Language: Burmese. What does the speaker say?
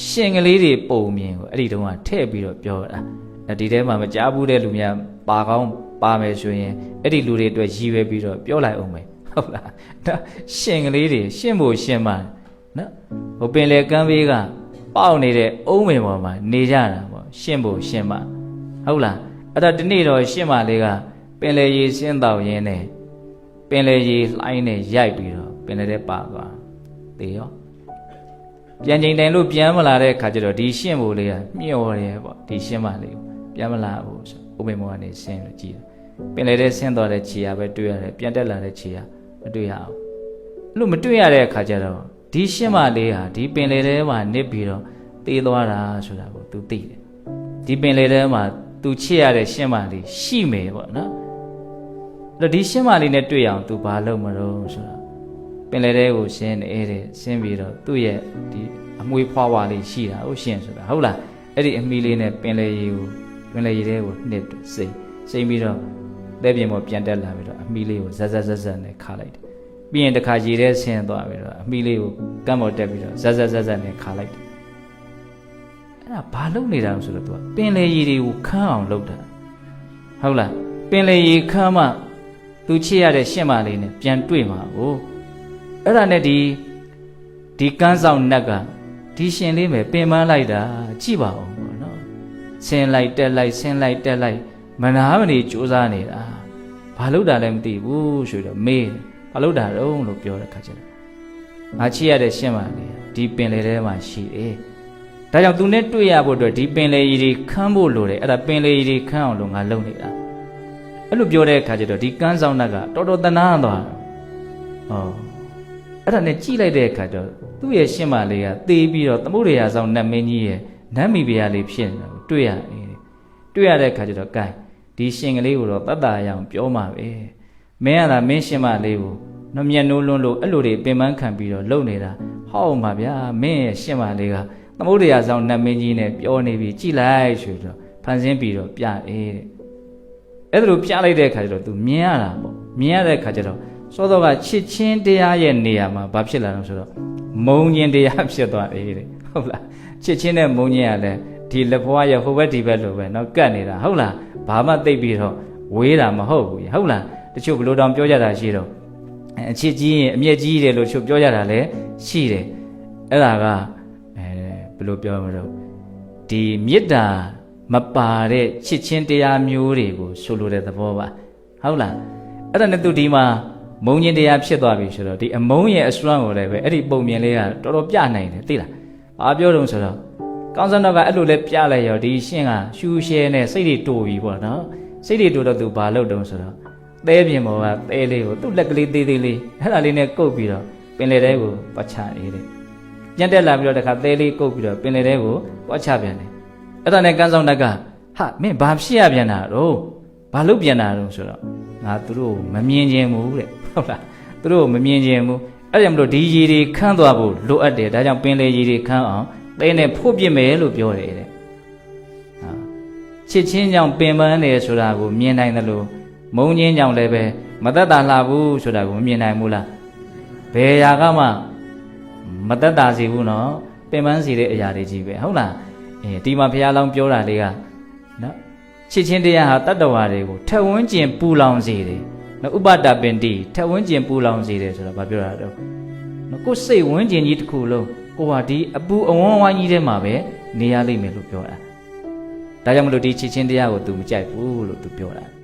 ရှင်ကလေးတွေပုံမြင်ကိုအဲ့ဒီတုန်းကထည့်ပြီးတော့ပြောတာဒီထဲမှာမကြားဘူးတဲ့လူများပါကောင်းပါမယ်ဆိုရင်အဲ့ဒီလူတွေအတွက်ရည်ရွယ်ပြီးတော့ပြောလိုက်အောင်မယ်ဟုတ်လားဒါရှင်ကလေးတွေရှင်းဖို့ရှင်းပါနော်ဟိုပင်လေကမ်းဘေးကပေါက်နေတဲ့အုံးပင်ပေါ်မှာနေကြတာပေါ့ရှင်းဖို့ရှင်းပါဟုတ်လားအဲ့ဒါဒီနေ့တော့ရှင်းပါလေးကပင်လေရေရှင်းတော့ရင်းနဲ့ပင်လေရေလှိုင်းနဲ့ရိုက်ပြီးတော့ပင်လေထဲပါသွားသေရောပြန်ချိန်တိုင်လို့ပြန်မလာတဲ့ခါကျတော့ဒီရှင်းဖို့လေးကမျောတယ်ပေါ့ဒီရှင်းပါလေးကိုပြန်မလာဘူးဆိုဥပိ္ပမောကနေဆင်းလို့ကြည်တယ်ပင်လေထဲဆင်းသွားတဲ့ခြေရပဲတွေ့ရတယ်ပြန်တက်လာတဲ့ခြေရမတွေ့ရအောင်အဲ့လိုမတွေ့ရတဲ့အခါကျတော့ဒီရှင်းမလေးဟာဒီပင်လေထဲမှာနစ်ပြီးတော့တေးသွားတာဆိုတာကို तू သိတယ်ဒီပင်လေထဲမှာ तू ချစ်ရတဲ့ရှင်းမလေးရှိမယ်ပေါ့နော်အဲ့တော့ဒီရှင်းမလေးနဲ့တွေ့အောင် तू ဘာလုပ်မလို့ဆိုတာပင်လေထဲကိုရှင်းနေတဲ့ရှင်းပြီးတော့သူ့ရဲ့ဒီအမွေဖွားဖွားလေးရှိတာဟုတ်ရှင်းဆိုတာဟုတ်လားအဲ့ဒီအမီလေးနဲ့ပင်လေရေကိုပင်လေရေထဲကိုနှစ်စိမ့်ပြီးတော့လက်ပြင်ပေါ်ပြန်တက်လာပြီးတော့အမီလေးကိုဇက်နဲ့ခါလိုက်တယ်ပြီးရင်တစ်ခါရေထဲဆင်းသွားပြီးတော့အမီလေးကိုကမ်းပေါ်တက်ပြီးတော့ဇက်နဲ့ခါလိုက်တယ်အဲ့ဒါဘာလုပ်နေတာလဲဆိုတော့ तू ပင်လေရေတွေကိုခမ်းအောင်လုပ်တာဟုတ်လားပင်လေရေခမ်းမှ तू ချစ်ရတဲ့ရှင့်မလေးနဲ့ပြန်တွေ့မှာကိုအဲ့ဒါနဲ့ဒီကန်းဆောင်နတ်ကဒီရှင်လေးပဲပင်ပန်းလိုက်တာကြည့်ပါဦးပေါ့နော်ဆင်းလိုက်တက်လိုက်ဆင်းလိုက်တက်လိုက်မနာမနေစူးစမ်းနေတာဘာလို့တာလဲမသိဘူးဆိုတော့မေးဘာလို့တာတော့လို့ပြောတဲ့ခါကျတော့ငါချစ်ရတဲ့ရှင့်မလေးဒီပင်လေထဲမှာရှိတယ်ဒါကြောင့် तू နဲ့တွေ့ရဖို့အတွက်ဒီပင်လေကြီးတွေခမ်းဖို့လိုတယ်အဲ့ဒါပင်လေကြီးတွေခမ်းအောင်လို့ငါလုပ်နေတာအဲ့လိုပြောတဲ့အခါကျတော့ဒီကန်းဆောင်နတ်ကတော်တော်တနာသွားဟောအဲ့ဒါနဲ့ကြည့်လိုက်တဲ့အခါကျတော့သူ့ရဲ့ရှင်းမလေးကသေပြီးတော့သမုဒ္ဒရာဆောင်နတ်မင်းကြီးရဲ့နတ်မိဖုရားလေးဖြစ်နေတာကိုတွေ့ရတယ်တွေ့ရတဲ့အခါကျတော့ gain ဒီရှင်ကလေးကိုတော့တတ်တာရအောင်ပြောမှာပဲမင်းကသာမင်းရှင်းမလေးကိုနှမျက်နှိုးလွန်းလို့အဲ့လိုတွေပင်ပန်းခံပြီးတော့လုံနေတာဟောက်မှာဗျာမင်းရဲ့ရှင်းမလေးကသမုဒ္ဒရာဆောင်နတ်မင်းကြီးနဲ့ပြောနေပြီကြည်လိုက်ဆိုတော့ဖန်ဆင်းပြီးတော့ပြတယ်အဲ့ဒါလိုပြလိုက်တဲ့အခါကျတော့ तू မြင်ရတာပေါ့မြင်ရတဲ့အခါကျတော့စောစောကချစ်ချင်းတရားရဲ့နေရာမှာဘာဖြစ်လာလဲဆိုတော့မုံခြင်းတရားဖြစ်သွားတယ်တဲ့ဟုတ်လားချစ်ချင်းနဲ့မုံခြင်းရလဲဒီလက်ဘွားရဲ့ဟိုဘက်ဒီဘက်လိုပဲเนาะကတ်နေတာဟုတ်လားဘာမှသိပ်ပြီးတော့ဝေးတာမဟုတ်ဘူးဟုတ်လားတချို့ဘလို့တောင်ပြောကြတာရှိတော့အချစ်ကြီးရင်အမျက်ကြီးတယ်လို့ချို့ပြောကြတာလည်းရှိတယ်အဲ့ဒါကဘလို့ပြောမလို့ဒီမေတ္တာမပါတဲ့ချစ်ချင်းတရားမျိုးတွေကိုဆိုလိုတဲ့သဘောပါဟုတ်လားအဲ့ဒါနဲ့သူဒီမှာမုံခြင်းတရားဖြစ်သွားပြီဆိုတော့ဒီအမုံရဲ့အစွမ်းကိုလည်းပဲအဲ့ဒီပုံမြင်လေးကတော်တော်ပြနိုင်တယ်သိလားဘာပြောတုံးဆိုတော့ကောင်းစံတော့ကအဲ့လိုလဲပြလိုက်ရောဒီရှင်းကရှူရှဲနဲ့စိတ်တွေတူပြီပေါ့နော်စိတ်တွေတူတော့သူဘာလုပ်တုံးဆိုတော့သဲပြင်ပေါ်ကသဲလေးကိုသူ့လက်ကလေးသေးသေးလေးအဲ့ဒါလေးနဲ့ကုတ်ပြီးတော့ပင်လေထဲကိုပတ်ချနေတဲ့ပြန်တက်လာပြီးတော့တခါသဲလေးကုတ်ပြီးတော့ပင်လေထဲကိုပတ်ချပြန်တယ်အဲ့ဒါနဲ့ကန်းဆောင်တက်ကဟာမင်းဘာဖြစ်ရပြန်တာတော့ဘာလုပ်ပြန်တာတော့ဆိုတော့ငါသူတို့မမြင်ခြင်းဘူးတဲ့ဟုတ်လားသူတို့မမြင်ခြင်းဘူးအဲ့ဒါကြောင့်မလို့ဒီရေတွေခမ်းသွားဖို့လိုအပ်တယ်ဒါကြောင့်ပင်လေရေတွေခမ်းအောင်သဲနဲ့ဖို့ပြစ်မယ်လို့ပြောတယ်တဲ့ဟာချစ်ချင်းကြောင့်ပင်ပန်းတယ်ဆိုတာကိုမြင်နိုင်တယ်လို့မုံချင်းကြောင့်လည်းပဲမသက်တာလှဘူးဆိုတာကိုမမြင်နိုင်ဘူးလားဘယ်ရာကမှမသက်တာစီဘူးနော်ပင်ပန်းစီတဲ့အရာတွေကြီးပဲဟုတ်လားဒီမှာဘုရားလောင်းပြောတာလေးကနော်ချစ်ချင်းတရားဟာတတ္တဝါတွေကိုထက်ဝန်းကျင်ပူလောင်စေတယ်နော်ဥပတပင်တိထက်ဝန်းကျင်ပူလောင်စေတယ်ဆိုတာဘာပြောတာတော့နော်ကိုယ်စိတ်ဝန်းကျင်ကြီးတစ်ခုလုံးကိုဟာဒီအပူအဝန်းဝိုင်းကြီးထဲမှာပဲနေရလိမ့်မယ်လို့ပြောတာဒါကြောင့်မလို့ဒီချစ်ချင်းတရားကို तू မကြိုက်ဘူးလို့ तू ပြောတာ